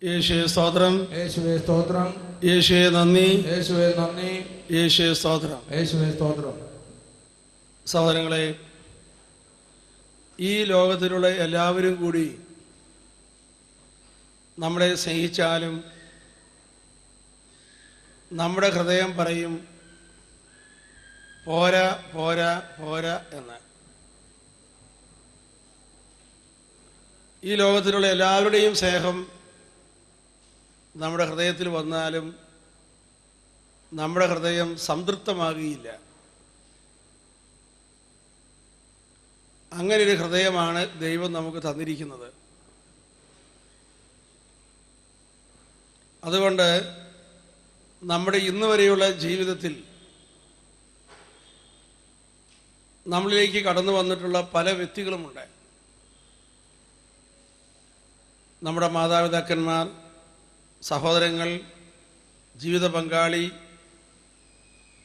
യേശുവേ സ്തോത്രം, യേശുവേ സ്തോത്രം, യേശുവേ നന്ദി, യേശുവേ നന്ദി, യേശുവേ സ്തോത്രം. യേശുവേ സ്തോത്രം. സഹോദരങ്ങളെ, ഈ ലോകത്തിലുള്ള എല്ലാവരും കൂടി നമ്മളെ സ്നേഹിച്ചാലും നമ്മുടെ ഹൃദയം പറയും പോരാ പോരാ പോരാ എന്ന്. ഈ ലോകത്തിലുള്ള എല്ലാവരുടെയും സ്നേഹം നമ്മുടെ ഹൃദയത്തിൽ വന്നാലും നമ്മുടെ ഹൃദയം സംതൃപ്തമാകുകയില്ല. അങ്ങനെ ഒരു ഹൃദയമാണ് ദൈവം നമുക്ക് തന്നിരിക്കുന്നത്. അതുകൊണ്ട് നമ്മുടെ ഇന്ന് വരെയുള്ള ജീവിതത്തിൽ നമ്മളിലേക്ക് കടന്നു വന്നിട്ടുള്ള പല വ്യക്തികളുമുണ്ട്. നമ്മുടെ മാതാപിതാക്കന്മാർ, സഹോദരങ്ങൾ, ജീവിത പങ്കാളി,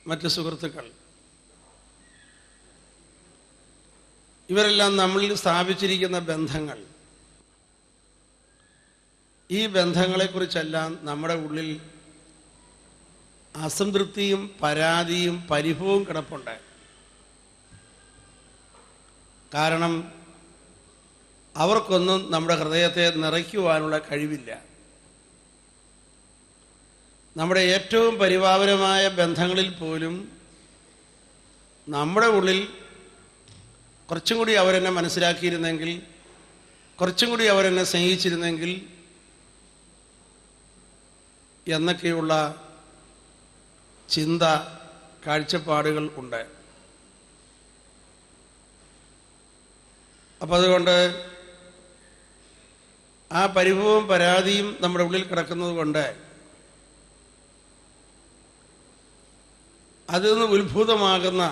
മറ്റ് സുഹൃത്തുക്കൾ, ഇവരെല്ലാം നമ്മളിൽ സ്ഥാപിച്ചിരിക്കുന്ന ബന്ധങ്ങൾ. ഈ ബന്ധങ്ങളെക്കുറിച്ചെല്ലാം നമ്മുടെ ഉള്ളിൽ അസംതൃപ്തിയും പരാതിയും പരിഭവവും കിടപ്പുണ്ട്. കാരണം അവർക്കൊന്നും നമ്മുടെ ഹൃദയത്തെ നിറയ്ക്കുവാനുള്ള കഴിവില്ല. നമ്മുടെ ഏറ്റവും പരിപാവനമായ ബന്ധങ്ങളിൽ പോലും നമ്മുടെ ഉള്ളിൽ കുറച്ചും കൂടി അവരെന്നെ മനസ്സിലാക്കിയിരുന്നെങ്കിൽ, കുറച്ചും കൂടി അവരെന്നെ സ്നേഹിച്ചിരുന്നെങ്കിൽ എന്നൊക്കെയുള്ള ചിന്ത, കാഴ്ചപ്പാടുകൾ ഉണ്ട്. അപ്പം അതുകൊണ്ട് ആ പരിഭവവും പരാതിയും നമ്മുടെ ഉള്ളിൽ കിടക്കുന്നത് കൊണ്ട് അതിൽ നിന്ന് ഉത്ഭൂതമാകുന്ന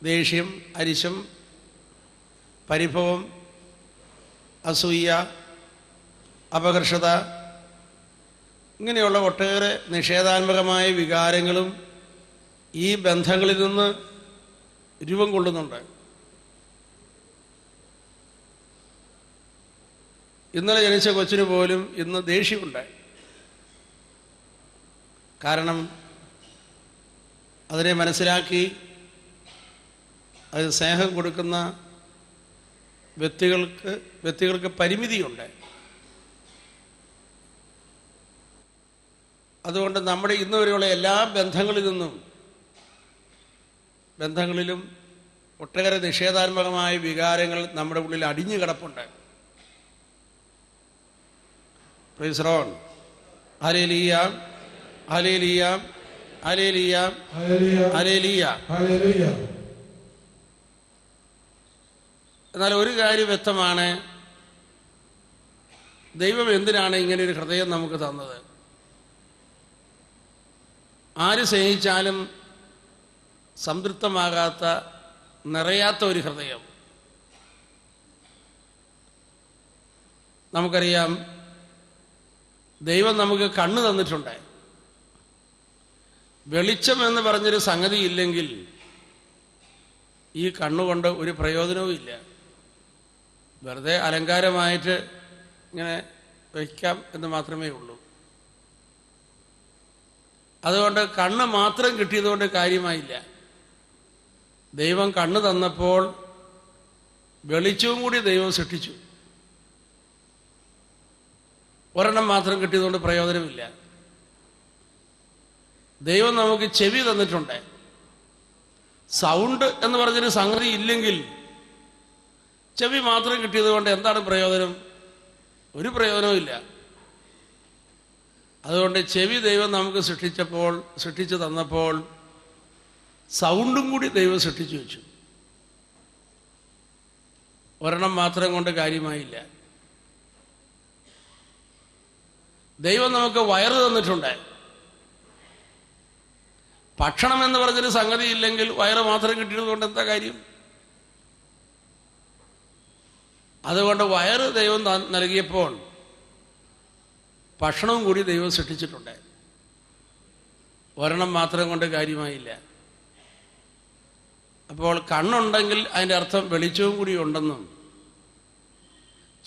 ദേഷ്യം, അരിശം, പരിഭവം, അസൂയ, അപകർഷത, ഇങ്ങനെയുള്ള ഒട്ടേറെ നിഷേധാത്മകമായ വികാരങ്ങളും ഈ ബന്ധങ്ങളിൽ നിന്ന് രൂപം കൊള്ളുന്നുണ്ട്. ഇന്നലെ ജനിച്ച കൊച്ചിന് പോലും ഇന്ന് ദേഷ്യമുണ്ട്. കാരണം അതിനെ മനസ്സിലാക്കി അത് സ്നേഹം കൊടുക്കുന്ന വ്യക്തികൾക്ക് പരിമിതിയുണ്ട്. അതുകൊണ്ട് നമ്മുടെ ഇന്ന് വരെയുള്ള എല്ലാ ബന്ധങ്ങളിലും ഒട്ടേറെ നിഷേധാത്മകമായ വികാരങ്ങൾ നമ്മുടെ ഉള്ളിൽ അടിഞ്ഞു കിടപ്പുണ്ട്. Price the lord. Hallelujah, hallelujah, hallelujah, hallelujah, hallelujah. എന്നാൽ ഒരു കാര്യം വ്യക്തമാണ്, ദൈവം എന്തിനാണ് ഇങ്ങനെ ഒരു ഹൃദയം നമുക്ക് തന്നത്? ആര് സ്നേഹിച്ചാലും സംതൃപ്തമാകാത്ത, നിറയാത്ത ഒരു ഹൃദയം. നമുക്കറിയാം, ദൈവം നമുക്ക് കണ്ണ് തന്നിട്ടുണ്ട്. വെളിച്ചം എന്ന് പറഞ്ഞൊരു സംഗതി ഇല്ലെങ്കിൽ ഈ കണ്ണുകൊണ്ട് ഒരു പ്രയോജനവും ഇല്ല. വെറുതെ അലങ്കാരമായിട്ട് ഇങ്ങനെ വയ്ക്കാം എന്ന് മാത്രമേ ഉള്ളൂ. അതുകൊണ്ട് കണ്ണ് മാത്രം കിട്ടിയതുകൊണ്ട് കാര്യമായില്ല. ദൈവം കണ്ണ് തന്നപ്പോൾ വെളിച്ചവും കൂടി ദൈവം സൃഷ്ടിച്ചു. ഒരെണ്ണം മാത്രം കിട്ടിയതുകൊണ്ട് പ്രയോജനമില്ല. ദൈവം നമുക്ക് ചെവി തന്നിട്ടുണ്ട്. സൗണ്ട് എന്ന് പറഞ്ഞൊരു സംഗതി ഇല്ലെങ്കിൽ ചെവി മാത്രം കിട്ടിയത് കൊണ്ട് എന്താണ് പ്രയോജനം? ഒരു പ്രയോജനവും ഇല്ല. അതുകൊണ്ട് ചെവി ദൈവം നമുക്ക് സൃഷ്ടിച്ചു തന്നപ്പോൾ സൗണ്ടും കൂടി ദൈവം സൃഷ്ടിച്ചു വെച്ചു. ഒരെണ്ണം മാത്രം കൊണ്ട് കാര്യമായില്ല. ദൈവം നമുക്ക് വയറ് തന്നിട്ടുണ്ട്. ഭക്ഷണം എന്ന് പറഞ്ഞൊരു സംഗതി ഇല്ലെങ്കിൽ വയറ് മാത്രം കിട്ടിയത് കൊണ്ട് എന്താ കാര്യം? അതുകൊണ്ട് വയറ് ദൈവം നൽകിയപ്പോൾ ഭക്ഷണവും കൂടി ദൈവം സൃഷ്ടിച്ചിട്ടുണ്ട്. ഒരെണ്ണം മാത്രം കൊണ്ട് കാര്യമായില്ല. അപ്പോൾ കണ്ണുണ്ടെങ്കിൽ അതിൻ്റെ അർത്ഥം വെളിച്ചവും കൂടി ഉണ്ടെന്നും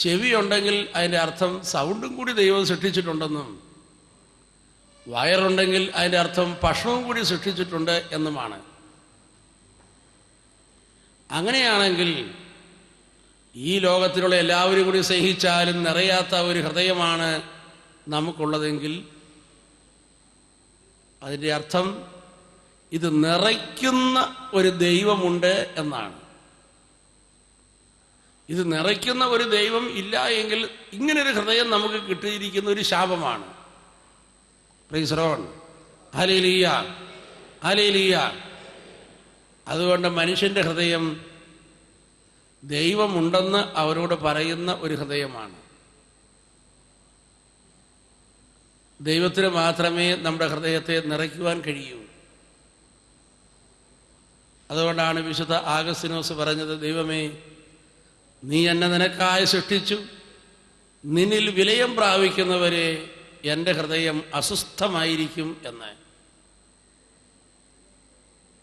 ചെവിയുണ്ടെങ്കിൽ അതിൻ്റെ അർത്ഥം സൗണ്ടും കൂടി ദൈവം സൃഷ്ടിച്ചിട്ടുണ്ടെന്നും വയറുണ്ടെങ്കിൽ അതിൻ്റെ അർത്ഥം ഭക്ഷണവും കൂടി സൃഷ്ടിച്ചിട്ടുണ്ട് എന്നുമാണ്. അങ്ങനെയാണെങ്കിൽ ഈ ലോകത്തിലുള്ള എല്ലാവരും കൂടി സ്നേഹിച്ചാലും നിറയാത്ത ഒരു ഹൃദയമാണ് നമുക്കുള്ളതെങ്കിൽ അതിൻ്റെ അർത്ഥം ഇത് നിറയ്ക്കുന്ന ഒരു ദൈവമുണ്ട് എന്നാണ്. ഇത് നിറയ്ക്കുന്ന ഒരു ദൈവം ഇല്ല എങ്കിൽ ഇങ്ങനൊരു ഹൃദയം നമുക്ക് കിട്ടിയിരിക്കുന്ന ഒരു ശാപമാണ്. Praise the lord. Hallelujah, hallelujah. അതുകൊണ്ട് മനുഷ്യൻ്റെ ഹൃദയം ദൈവമുണ്ടെന്ന് അവരോട് പറയുന്ന ഒരു ഹൃദയമാണ്. ദൈവത്തിന് മാത്രമേ നമ്മുടെ ഹൃദയത്തെ നിറയ്ക്കുവാൻ കഴിയൂ. അതുകൊണ്ടാണ് വിശുദ്ധ ആഗസ്തീനോസ് പറഞ്ഞത്, ദൈവമേ, നീ എന്നെ നിനക്കായി സൃഷ്ടിച്ചു, നിന്നിൽ വിലയം പ്രാപിക്കുന്നവരെ എൻ്റെ ഹൃദയം അസ്വസ്ഥമായിരിക്കും എന്ന്.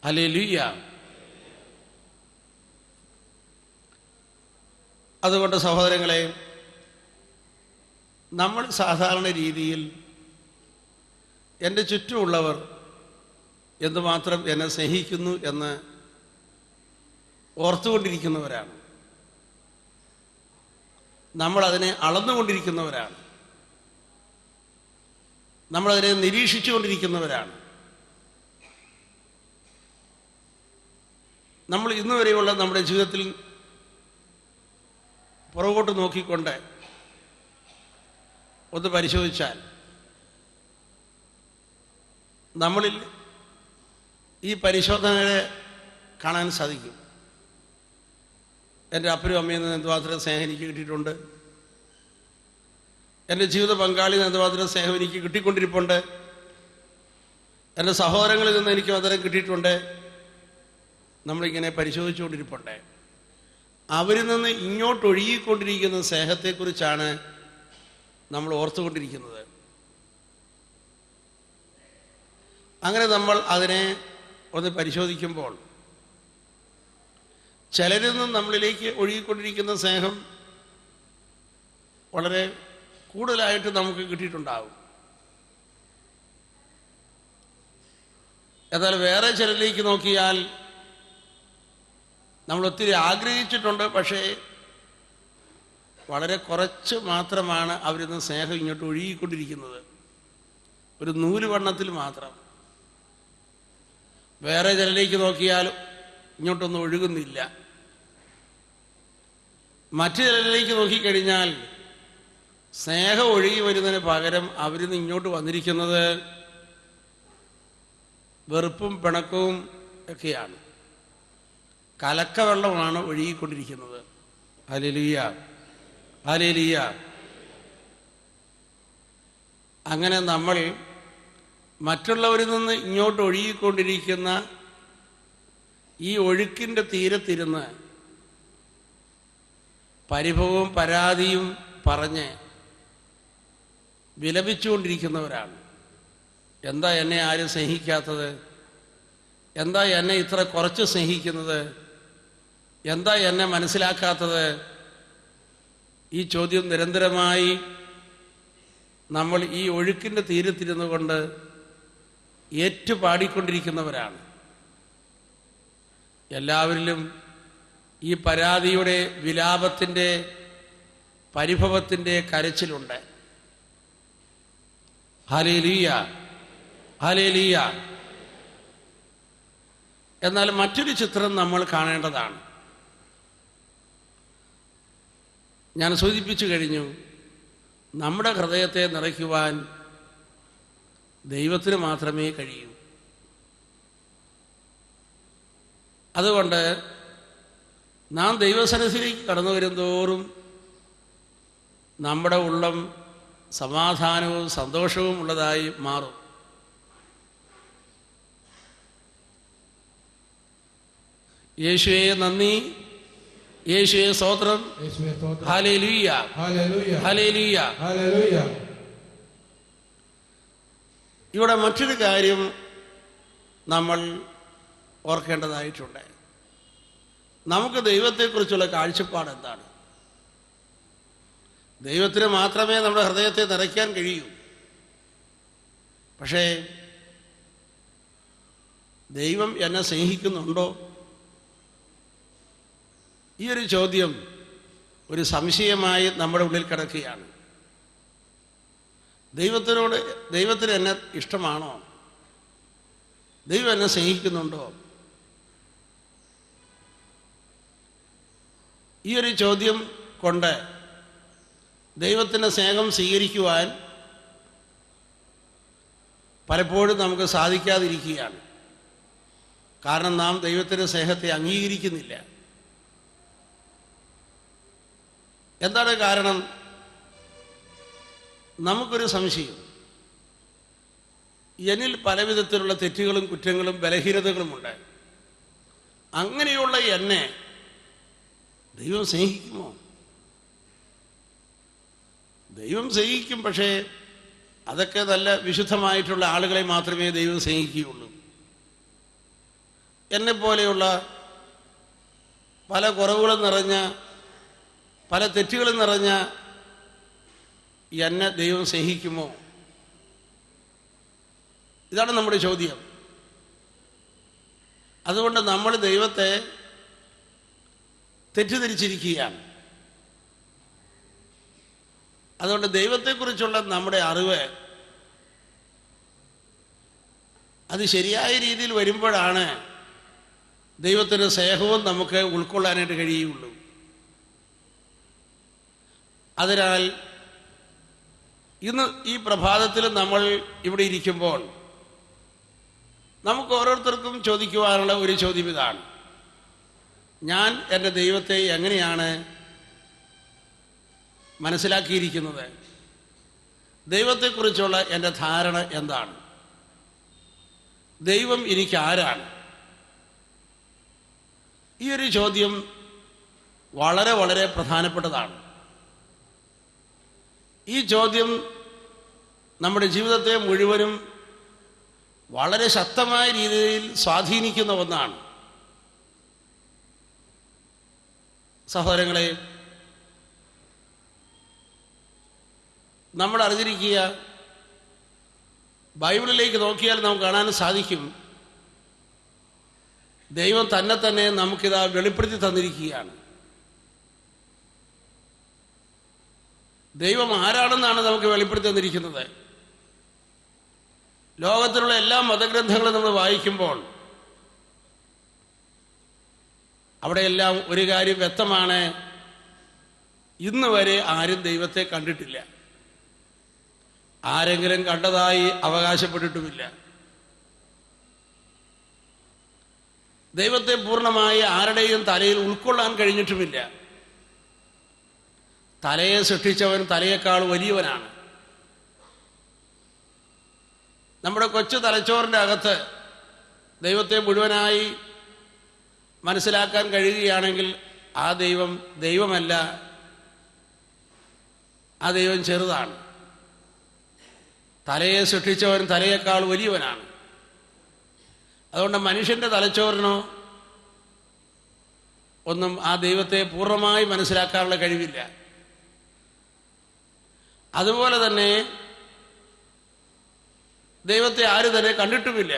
ഹല്ലേലൂയ. അതുകൊണ്ട് സഹോദരങ്ങളെ, നമ്മൾ സാധാരണ രീതിയിൽ എൻ്റെ ചുറ്റുമുള്ളവർ എന്തുമാത്രം എന്നെ സ്നേഹിക്കുന്നു എന്ന് ഓർത്തുകൊണ്ടിരിക്കുന്നവരാണ്. നമ്മളതിനെ അളന്നുകൊണ്ടിരിക്കുന്നവരാണ്. നമ്മളതിനെ നിരീക്ഷിച്ചുകൊണ്ടിരിക്കുന്നവരാണ്. നമ്മൾ ഇന്നുവരെയുള്ള നമ്മുടെ ജീവിതത്തിൽ പുറകോട്ട് നോക്കിക്കൊണ്ട് ഒന്ന് പരിശോധിച്ചാൽ നമ്മളിൽ ഈ പരിശോധനകളെ കാണാൻ സാധിക്കും. എൻ്റെ അപ്പനും അമ്മയിൽ നിന്ന് എന്തുമാത്രം സ്നേഹം എനിക്ക് കിട്ടിയിട്ടുണ്ട്, എൻ്റെ ജീവിത പങ്കാളിയിൽ നിന്ന് എന്തുമാത്രം സ്നേഹം എനിക്ക് കിട്ടിക്കൊണ്ടിരിപ്പുണ്ട്, എൻ്റെ സഹോദരങ്ങളിൽ നിന്ന് എനിക്ക് മാത്രം കിട്ടിയിട്ടുണ്ട്. നമ്മളിങ്ങനെ പരിശോധിച്ചുകൊണ്ടിരിപ്പുണ്ട്. അവരിൽ നിന്ന് ഇങ്ങോട്ടൊഴുകിക്കൊണ്ടിരിക്കുന്ന സ്നേഹത്തെക്കുറിച്ചാണ് നമ്മൾ ഓർത്തുകൊണ്ടിരിക്കുന്നത്. അങ്ങനെ നമ്മൾ അതിനെ ഒന്ന് പരിശോധിക്കുമ്പോൾ ചിലരിൽ നിന്നും നമ്മളിലേക്ക് ഒഴുകിക്കൊണ്ടിരിക്കുന്ന സ്നേഹം വളരെ കൂടുതലായിട്ട് നമുക്ക് കിട്ടിയിട്ടുണ്ടാവും. എന്നാൽ വേറെ ചിലരിലേക്ക് നോക്കിയാൽ നമ്മൾ ഒത്തിരി ആഗ്രഹിച്ചിട്ടുണ്ട്, പക്ഷേ വളരെ കുറച്ച് മാത്രമാണ് അവരിൽ നിന്ന് സ്നേഹം ഇങ്ങോട്ട് ഒഴുകിക്കൊണ്ടിരിക്കുന്നത്, ഒരു നൂലുവണ്ണത്തിൽ മാത്രം. വേറെ ചിലരിലേക്ക് നോക്കിയാൽ ഇങ്ങോട്ടൊന്നും ഒഴുകുന്നില്ല. മറ്റു ചിലരിലേക്ക് നോക്കിക്കഴിഞ്ഞാൽ സ്നേഹം ഒഴുകി വരുന്നതിന് പകരം അവരിൽ നിന്ന് ഇങ്ങോട്ട് വന്നിരിക്കുന്നത് വെറുപ്പും പിണക്കവും ഒക്കെയാണ്. കലക്കവെള്ളമാണ് ഒഴുകിക്കൊണ്ടിരിക്കുന്നത്. Hallelujah, hallelujah. അങ്ങനെ നമ്മൾ മറ്റുള്ളവരിൽ നിന്ന് ഇങ്ങോട്ട് ഒഴുകിക്കൊണ്ടിരിക്കുന്ന ഈ ഒഴുക്കിൻ്റെ തീരത്തിരുന്ന് പരിഭവവും പരാതിയും പറഞ്ഞ് വിലപിച്ചുകൊണ്ടിരിക്കുന്നവരാണ്. എന്താ എന്നെ ആരും സ്നേഹിക്കാത്തത്? എന്താ എന്നെ ഇത്ര കുറച്ച് സ്നേഹിക്കുന്നത്? എന്താ എന്നെ മനസ്സിലാക്കാത്തത്? ഈ ചോദ്യം നിരന്തരമായി നമ്മൾ ഈ ഒഴുക്കിൻ്റെ തീരത്തിരുന്നു കൊണ്ട് ഏറ്റുപാടിക്കൊണ്ടിരിക്കുന്നവരാണ്. എല്ലാവരിലും ഈ പരാതിയുടെ, വിലാപത്തിൻ്റെ, പരിഭവത്തിൻ്റെ കരച്ചിലുണ്ട്. Hallelujah, hallelujah. എന്നാൽ മറ്റൊരു ചിത്രം നമ്മൾ കാണേണ്ടതാണ്. ഞാൻ സൂചിപ്പിച്ചു കഴിഞ്ഞു, നമ്മുടെ ഹൃദയത്തെ നിറയ്ക്കുവാൻ ദൈവത്തിന് മാത്രമേ കഴിയൂ. അതുകൊണ്ട് നാം ദൈവസന്നിധിയിലേക്ക് കടന്നു വരുന്തോറും നമ്മുടെ ഉള്ളം സമാധാനവും സന്തോഷവും ഉള്ളതായി മാറും. യേശുവേ നന്ദി, യേശുവേ സ്തോത്രം, ഹല്ലേലൂയ, ഹല്ലേലൂയ. ഇവിടെ മറ്റൊരു കാര്യം നമ്മൾ ഓർക്കേണ്ടതായിട്ടുണ്ട്. നമുക്ക് ദൈവത്തെക്കുറിച്ചുള്ള കാഴ്ചപ്പാട് എന്താണ്? ദൈവത്തിന് മാത്രമേ നമ്മുടെ ഹൃദയത്തെ നിറയ്ക്കാൻ കഴിയൂ. പക്ഷേ ദൈവം എന്നെ സ്നേഹിക്കുന്നുണ്ടോ? ഈ ഒരു ചോദ്യം ഒരു സംശയമായി നമ്മുടെ ഉള്ളിൽ കിടക്കുകയാണ്. ദൈവത്തിന് എന്നെ ഇഷ്ടമാണോ? ദൈവം എന്നെ സ്നേഹിക്കുന്നുണ്ടോ? ഈ ഒരു ചോദ്യം കൊണ്ട് ദൈവത്തിൻ്റെ സ്നേഹം സ്വീകരിക്കുവാൻ പലപ്പോഴും നമുക്ക് സാധിക്കാതിരിക്കുകയാണ്. കാരണം നാം ദൈവത്തിൻ്റെ സ്നേഹത്തെ അംഗീകരിക്കുന്നില്ല. എന്താണ് കാരണം? നമുക്കൊരു സംശയം, എന്നിൽ പലവിധത്തിലുള്ള തെറ്റുകളും കുറ്റങ്ങളും ബലഹീനതകളുമുണ്ട്. അങ്ങനെയുള്ള എന്നെ ദൈവം സ്നേഹിക്കുമോ? ദൈവം സ്നേഹിക്കും, പക്ഷേ അതൊക്കെ നല്ല വിശുദ്ധമായിട്ടുള്ള ആളുകളെ മാത്രമേ ദൈവം സ്നേഹിക്കുകയുള്ളൂ. എന്നെപ്പോലെയുള്ള പല കുറവുകളും നിറഞ്ഞ, പല തെറ്റുകളും നിറഞ്ഞ എന്നെ ദൈവം സ്നേഹിക്കുമോ? ഇതാണ് നമ്മുടെ ചോദ്യം. അതുകൊണ്ട് നമ്മൾ ദൈവത്തെ തെറ്റിദ്ധരിച്ചിരിക്കുകയാണ്. അതുകൊണ്ട് ദൈവത്തെക്കുറിച്ചുള്ള നമ്മുടെ അറിവ് അത് ശരിയായ രീതിയിൽ വരുമ്പോഴാണ് ദൈവത്തിൻ്റെ സ്നേഹവും നമുക്ക് ഉൾക്കൊള്ളാനായിട്ട് കഴിയുള്ളൂ. അതിനാൽ ഇന്ന് ഈ പ്രഭാതത്തിൽ നമ്മൾ ഇവിടെ ഇരിക്കുമ്പോൾ നമുക്ക് ഓരോരുത്തർക്കും ചോദിക്കുവാനുള്ള ഒരു ചോദ്യം ഇതാണ്: ഞാൻ എൻ്റെ ദൈവത്തെ എങ്ങനെയാണ് മനസ്സിലാക്കിയിരിക്കുന്നത്? ദൈവത്തെക്കുറിച്ചുള്ള എൻ്റെ ധാരണ എന്താണ്? ദൈവം എനിക്ക് ആരാണ്? ഈ ഒരു ചോദ്യം വളരെ വളരെ പ്രധാനപ്പെട്ടതാണ്. ഈ ചോദ്യം നമ്മുടെ ജീവിതത്തെ മുഴുവനും വളരെ ശക്തമായ രീതിയിൽ സ്വാധീനിക്കുന്ന ഒന്നാണ്. സഹോദരങ്ങളെ, നമ്മൾ അറിഞ്ഞിരിക്കുക, ബൈബിളിലേക്ക് നോക്കിയാൽ നമുക്ക് കാണാൻ സാധിക്കും, ദൈവം തന്നെ നമുക്കിതാ വെളിപ്പെടുത്തി തന്നിരിക്കുകയാണ്. ദൈവം ആരാണെന്നാണ് നമുക്ക് വെളിപ്പെടുത്തി തന്നിരിക്കുന്നത്. ലോകത്തിലുള്ള എല്ലാ മതഗ്രന്ഥങ്ങളും നമ്മൾ വായിക്കുമ്പോൾ അവിടെയെല്ലാം ഒരു കാര്യം വ്യക്തമാണ്: ഇന്ന് വരെ ആരും ദൈവത്തെ കണ്ടിട്ടില്ല. ആരെങ്കിലും കണ്ടതായി അവകാശപ്പെട്ടിട്ടുമില്ല. ദൈവത്തെ പൂർണ്ണമായി ആരുടെയും തലയിൽ ഉൾക്കൊള്ളാൻ കഴിഞ്ഞിട്ടുമില്ല. തലയെ സൃഷ്ടിച്ചവൻ തലയേക്കാൾ വലിയവനാണ്. നമ്മുടെ കൊച്ചു തലച്ചോറിൻ്റെ അകത്ത് ദൈവത്തെ മുഴുവനായി മനസ്സിലാക്കാൻ കഴിയുകയാണെങ്കിൽ ആ ദൈവം ദൈവമല്ല, ആ ദൈവം ചെറുതാണ്. തലയെ സൃഷ്ടിച്ചവൻ തലയേക്കാൾ വലിയവനാണ്. അതുകൊണ്ട് മനുഷ്യൻ്റെ തലച്ചോറിനോ ഒന്നും ആ ദൈവത്തെ പൂർണ്ണമായി മനസ്സിലാക്കാനുള്ള കഴിവില്ല. അതുപോലെ തന്നെ ദൈവത്തെ ആരും തന്നെ കണ്ടിട്ടുമില്ല.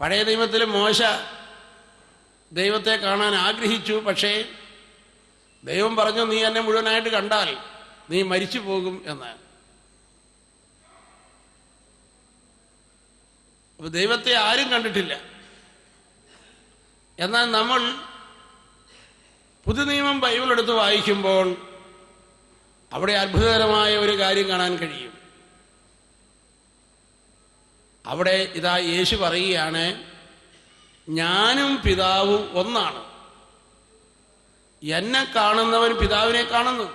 പഴയ നിയമത്തിൽ മോശ ദൈവത്തെ കാണാൻ ആഗ്രഹിച്ചു. പക്ഷേ ദൈവം പറഞ്ഞു, നീ എന്നെ മുഴുവനായിട്ട് കണ്ടാൽ നീ മരിച്ചു പോകും എന്ന്. അപ്പോൾ ദൈവത്തെ ആരും കണ്ടിട്ടില്ല. എന്നാൽ നമ്മൾ പുതുനിയമം ബൈബിൾ എടുത്ത് വായിക്കുമ്പോൾ അവിടെ അത്ഭുതകരമായ ഒരു കാര്യം കാണാൻ കഴിയും. അവിടെ ഇതാ യേശു പറയുകയാണ്, ഞാനും പിതാവും ഒന്നാണ്. എന്നെ കാണുന്നവൻ പിതാവിനെ കാണുന്നു.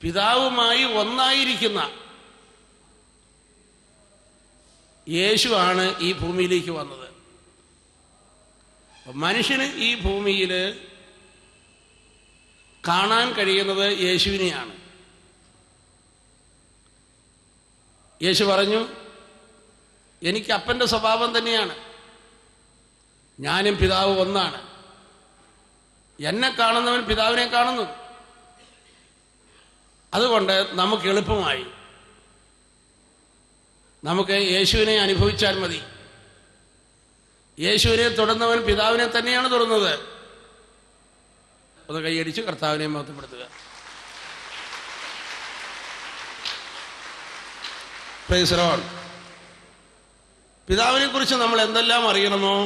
പിതാവുമായി ഒന്നായിരിക്കുന്ന യേശുവാണ് ഈ ഭൂമിയിലേക്ക് വന്നത്. മനുഷ്യന് ഈ ഭൂമിയിൽ കാണാൻ കഴിയുന്നത് യേശുവിനെയാണ്. യേശു പറഞ്ഞു, എനിക്ക് അപ്പൻ്റെ സ്വഭാവം തന്നെയാണ്, ഞാനും പിതാവ് ഒന്നാണ്. എന്നെ കാണുന്നവൻ പിതാവിനെ കാണുന്നു. അതുകൊണ്ട് നമുക്ക് എളുപ്പമായി, നമുക്ക് യേശുവിനെ അനുഭവിച്ചാൽ മതി. യേശുവിനെ തൊടുന്നവൻ പിതാവിനെ തന്നെയാണ് തൊടുന്നത്. ഒന്ന് കൈയടിച്ച് കർത്താവിനെ മഹത്വപ്പെടുത്തുക. Price the Lord. പിതാവിനെ കുറിച്ച് നമ്മൾ എന്തെല്ലാം അറിയണമോ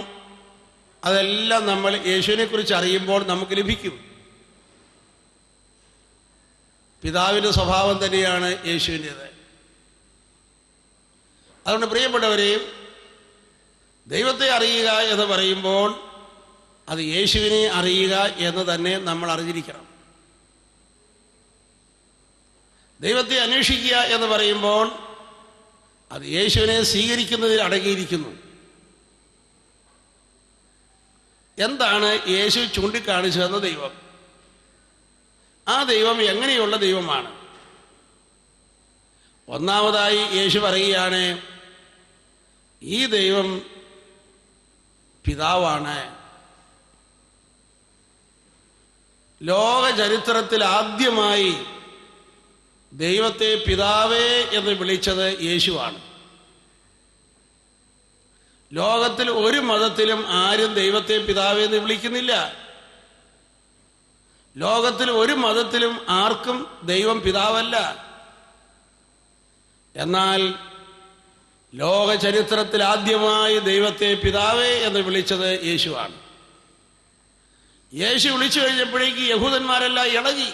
അതെല്ലാം നമ്മൾ യേശുവിനെ കുറിച്ച് അറിയുമ്പോൾ നമുക്ക് ലഭിക്കും. പിതാവിൻ്റെ സ്വഭാവം തന്നെയാണ് യേശുവിൻ്റേത്. അതുകൊണ്ട് പ്രിയപ്പെട്ടവരെയും, ദൈവത്തെ അറിയുക എന്ന് പറയുമ്പോൾ അത് യേശുവിനെ അറിയുക എന്ന് തന്നെ നമ്മൾ അറിഞ്ഞിരിക്കണം. ദൈവത്തെ അന്വേഷിക്കുക എന്ന് പറയുമ്പോൾ അത് യേശുവിനെ സ്വീകരിക്കുന്നതിൽ അടങ്ങിയിരിക്കുന്നു. എന്താണ് യേശു ചൂണ്ടിക്കാണിച്ചു തന്ന ദൈവം? ആ ദൈവം എങ്ങനെയുള്ള ദൈവമാണ്? ഒന്നാമതായി യേശു പറയുകയാണ്, ഈ ദൈവം പിതാവാണ്. ലോക ചരിത്രത്തിൽ ആദ്യമായി ദൈവത്തെ പിതാവേ എന്ന് വിളിച്ചത് യേശുവാണ്. ലോകത്തിൽ ഒരു മതത്തിലും ആരും ദൈവത്തെ പിതാവേ എന്ന് വിളിക്കുന്നില്ല. ലോകത്തിൽ ഒരു മതത്തിലും ആർക്കും ദൈവം പിതാവല്ല. എന്നാൽ ലോക ചരിത്രത്തിൽ ആദ്യമായി ദൈവത്തെ പിതാവേ എന്ന് വിളിച്ചത് യേശുവാണ്. യേശു വിളിച്ചു കഴിഞ്ഞപ്പോഴേക്ക് യഹൂദന്മാരെല്ലാം ഇളകി.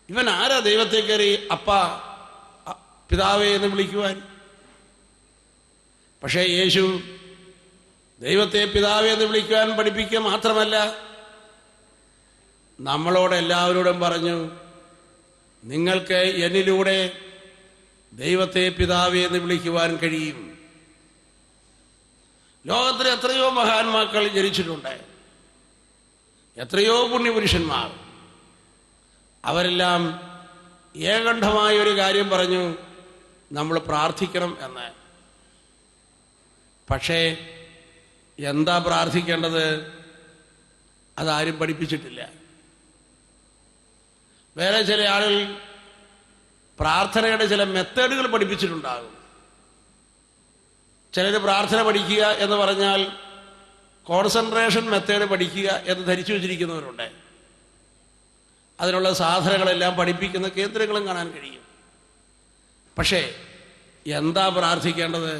ഇവൻ ആരാ ദൈവത്തെ കയറി അപ്പാ പിതാവേ എന്ന് വിളിക്കുവാൻ? പക്ഷേ യേശു ദൈവത്തെ പിതാവേ എന്ന് വിളിക്കുവാൻ പഠിപ്പിക്കുക മാത്രമല്ല, നമ്മളോട് എല്ലാവരോടും പറഞ്ഞു, നിങ്ങൾക്ക് എന്നിലൂടെ ദൈവത്തെ പിതാവേ എന്ന് വിളിക്കുവാൻ കഴിയും. ലോകത്തിൽ എത്രയോ മഹാന്മാക്കൾ ജനിച്ചിട്ടുണ്ട്, എത്രയോ പുണ്യപുരുഷന്മാർ. അവരെല്ലാം ഏകണ്ഠമായ ഒരു കാര്യം പറഞ്ഞു, നമ്മൾ പ്രാർത്ഥിക്കണം എന്ന്. പക്ഷേ എന്താ പ്രാർത്ഥിക്കേണ്ടത് അതാരും പഠിപ്പിച്ചിട്ടില്ല. വേറെ ചില ആളുകൾ പ്രാർത്ഥനയുടെ ചില മെത്തേഡുകൾ പഠിപ്പിച്ചിട്ടുണ്ടാകും. ചിലർ പ്രാർത്ഥന പഠിക്കുക എന്ന് പറഞ്ഞാൽ കോൺസെൻട്രേഷൻ മെത്തേഡ് പഠിക്കുക എന്ന് ധരിച്ചു വച്ചിരിക്കുന്നവരുണ്ട്. അതിനുള്ള സാധനങ്ങളെല്ലാം പഠിപ്പിക്കുന്ന കേന്ദ്രങ്ങളും കാണാൻ കഴിയും. പക്ഷേ എന്താ പ്രാർത്ഥിക്കേണ്ടത്?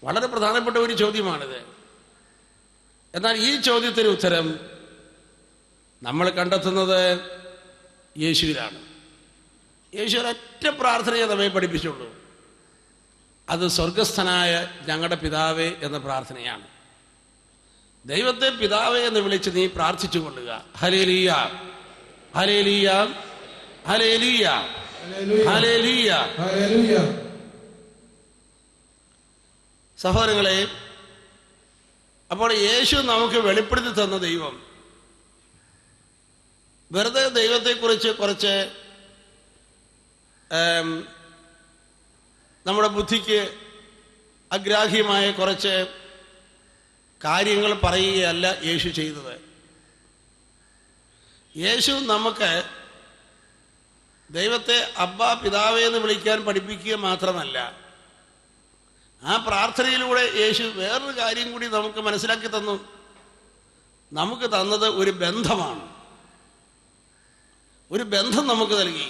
വളരെ പ്രധാനപ്പെട്ട ഒരു ചോദ്യമാണിത്. എന്നാൽ ഈ ചോദ്യത്തിന് ഉത്തരം നമ്മൾ കണ്ടെത്തുന്നത് യേശുവിലാണ്. യേശു ഒരൊറ്റ പ്രാർത്ഥനയെ നമ്മെ പഠിപ്പിച്ചുള്ളൂ. അത് സ്വർഗസ്ഥനായ ഞങ്ങളുടെ പിതാവേ എന്ന പ്രാർത്ഥനയാണ്. ദൈവത്തെ പിതാവേ എന്ന് വിളിച്ച് നീ പ്രാർത്ഥിച്ചു കൊള്ളുക. Hallelujah, hallelujah, hallelujah, hallelujah. സഹോദരങ്ങളെ, അപ്പോൾ യേശു നമുക്ക് വെളിപ്പെടുത്തി തന്ന ദൈവം വെറുതെ ദൈവത്തെക്കുറിച്ച് കുറച്ച് നമ്മുടെ ബുദ്ധിക്ക് അഗ്രാഹ്യമായ കുറച്ച് കാര്യങ്ങൾ പറയുകയല്ല യേശു ചെയ്തത്. യേശു നമുക്ക് ദൈവത്തെ അബ്ബാ പിതാവേ എന്ന് വിളിക്കാൻ പഠിപ്പിക്കുക മാത്രമല്ല, ആ പ്രാർത്ഥനയിലൂടെ യേശു വേറൊരു കാര്യം കൂടി നമുക്ക് മനസ്സിലാക്കി തന്നു. നമുക്ക് തന്നത് ഒരു ബന്ധമാണ്. ഒരു ബന്ധം നമുക്ക് നൽകി.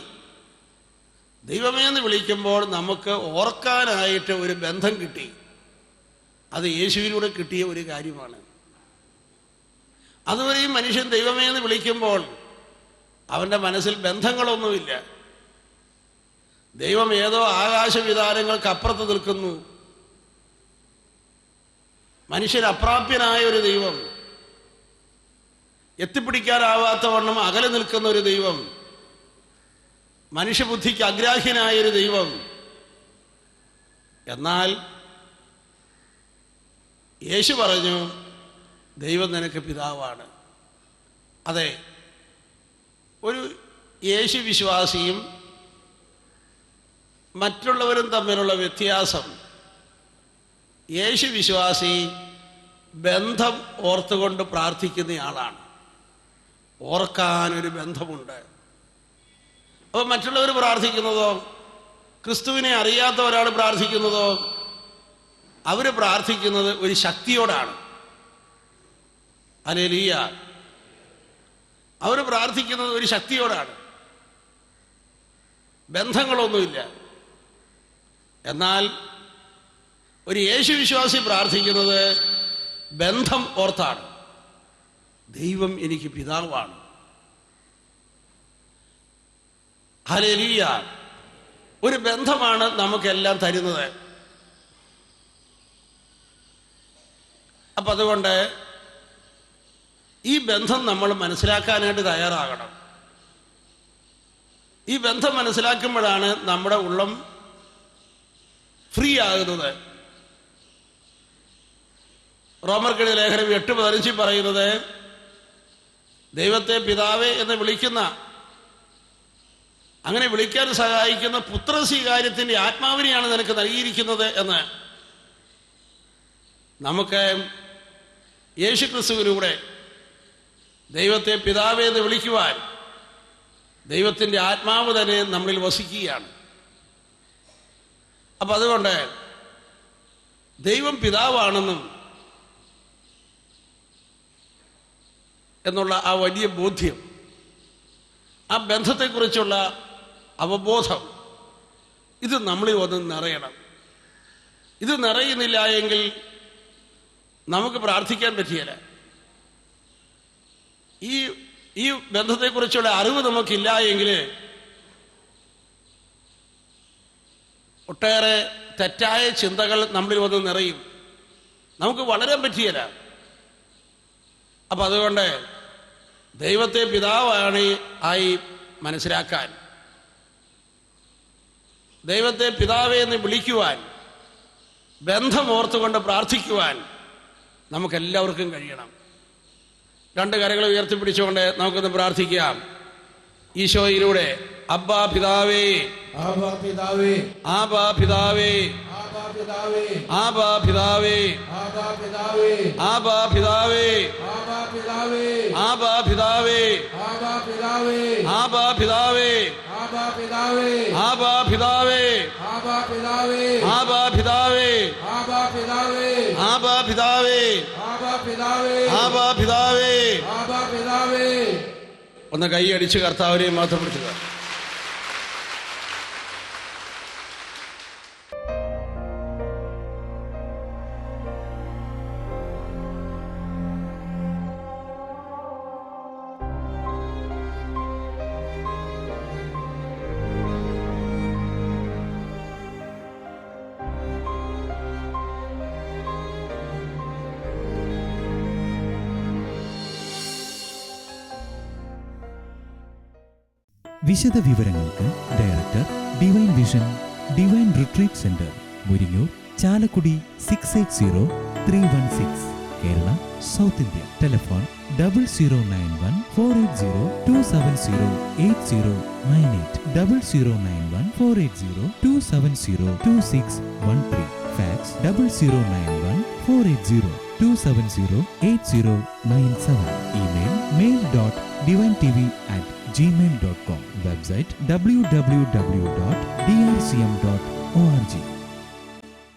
ദൈവമേ എന്ന് വിളിക്കുമ്പോൾ നമുക്ക് ഓർക്കാനായിട്ട് ഒരു ബന്ധം കിട്ടി. അത് യേശുവിലൂടെ കിട്ടിയ ഒരു കാര്യമാണ്. അതുവരെയും മനുഷ്യൻ ദൈവമേ എന്ന് വിളിക്കുമ്പോൾ അവൻ്റെ മനസ്സിൽ ബന്ധങ്ങളൊന്നുമില്ല. ദൈവം ഏതോ ആകാശവിതാനങ്ങൾക്ക് അപ്പുറത്ത് നിൽക്കുന്നു. മനുഷ്യരപ്രാപ്യനായ ഒരു ദൈവം, എത്തിപ്പിടിക്കാനാവാത്ത വണ്ണം അകലെ നിൽക്കുന്ന ഒരു ദൈവം, മനുഷ്യബുദ്ധിക്ക് അഗ്രാഹ്യനായ ഒരു ദൈവം. എന്നാൽ യേശു പറഞ്ഞു, ദൈവം നിനക്ക് പിതാവാണ്. അതെ, ഒരു യേശു വിശ്വാസിയും മറ്റുള്ളവരും തമ്മിലുള്ള വ്യത്യാസം, യേശു വിശ്വാസി ബന്ധം ഓർത്തുകൊണ്ട് പ്രാർത്ഥിക്കുന്നയാളാണ്. ഓർക്കാനൊരു ബന്ധമുണ്ട്. അപ്പോൾ മറ്റുള്ളവർ പ്രാർത്ഥിക്കുന്നതോ, ക്രിസ്തുവിനെ അറിയാത്ത ഒരാൾ പ്രാർത്ഥിക്കുന്നതോ, അവർ പ്രാർത്ഥിക്കുന്നത് ഒരു ശക്തിയോടാണ്. ഹല്ലേലൂയ. അവർ പ്രാർത്ഥിക്കുന്നത് ഒരു ശക്തിയോടാണ്, ബന്ധങ്ങളൊന്നുമില്ല. എന്നാൽ ഒരു യേശുവിശ്വാസി പ്രാർത്ഥിക്കുന്നത് ബന്ധം ഓർത്താണ്. ദൈവം എനിക്ക് പിതാവാണ്. ഹല്ലേലൂയ. ഒരു ബന്ധമാണ് നമുക്കെല്ലാം തരുന്നത്. അപ്പം അതുകൊണ്ട് ഈ ബന്ധം നമ്മൾ മനസ്സിലാക്കാനായിട്ട് തയ്യാറാകണം. ഈ ബന്ധം മനസ്സിലാക്കുമ്പോഴാണ് നമ്മുടെ ഉള്ളം ഫ്രീ ആകുന്നത്. റോമർക്കെഴുതിയ ലേഖനം 8:15 പറയുന്നത്, ദൈവത്തെ പിതാവേ എന്ന് വിളിക്കുന്ന, അങ്ങനെ വിളിക്കാൻ സഹായിക്കുന്ന പുത്രസ്വീകാര്യത്തിൻ്റെ ആത്മാവിനെയാണ് നിനക്ക് നൽകിയിരിക്കുന്നത് എന്ന്. നമുക്ക് യേശുക്രിസ്തുവിലൂടെ ദൈവത്തെ പിതാവേ എന്ന് വിളിക്കുവാൻ ദൈവത്തിൻ്റെ ആത്മാവ് തന്നെ നമ്മളിൽ വസിക്കുകയാണ്. അപ്പം അതുകൊണ്ട് ദൈവം പിതാവാണെന്നും എന്നുള്ള ആ വലിയ ബോധ്യം, ആ ബന്ധത്തെക്കുറിച്ചുള്ള അവബോധം, ഇത് നമ്മളിൽ വന്ന് നിറയണം. ഇത് നിറയുന്നില്ല എങ്കിൽ നമുക്ക് പ്രാർത്ഥിക്കാൻ പറ്റിയല്ല. ഈ ബന്ധത്തെക്കുറിച്ചുള്ള അറിവ് നമുക്കില്ല എങ്കിൽ ഒട്ടേറെ തെറ്റായ ചിന്തകൾ നമ്മളിൽ വന്ന് നിറയും. നമുക്ക് വളരാൻ പറ്റിയല്ല. അപ്പം അതുകൊണ്ട് ദൈവത്തെ പിതാവാണ് ആയി മനസ്സിലാക്കാൻ, ദൈവത്തെ പിതാവേ എന്ന് വിളിക്കുവാൻ, ബന്ധമോർത്തുകൊണ്ട് പ്രാർത്ഥിക്കുവാൻ നമുക്കെല്ലാവർക്കും കഴിയണം. രണ്ട് കരങ്ങൾ ഉയർത്തിപ്പിടിച്ചുകൊണ്ട് നമുക്കൊന്ന് പ്രാർത്ഥിക്കാം. ഈശോയിലൂടെ അബ്ബാ പിതാവേ, ആബാ പിതാവേ, ആബാ പിതാവേ, ആബാ പിതാവേ, ആബാ പിതാവേ, ആബാ പിതാവേ, ആബാ പിതാവേ, ആബാ പിതാവേ, ആബാ പിതാവേ, ആബാ പിതാവേ, ആബാ പിതാവേ, ആബാ പിതാവേ, ആബാ പിതാവേ, ആബാ പിതാവേ, ആബാ പിതാവേ, ആബാ പിതാവേ, ആബാ പിതാവേ, ആബാ പിതാവേ, ആബാ പിതാവേ. ആബാ പിതാവേ. ഒന്ന് കൈ അടിച്ച് കർത്താവിനെ മാത്രപ്പെടുത്തുക. വിശദ വിവരങ്ങൾക്ക് director, divine vision, divine retreat centre, Muringoor, Chalakudy 680316, Kerala, south India. Telephone 0091 480 270 8098, 0091 480 270 2613. Fax 0091 480 270 8097. Email mail.divinetv@gmail.com. Website www.drcm.org.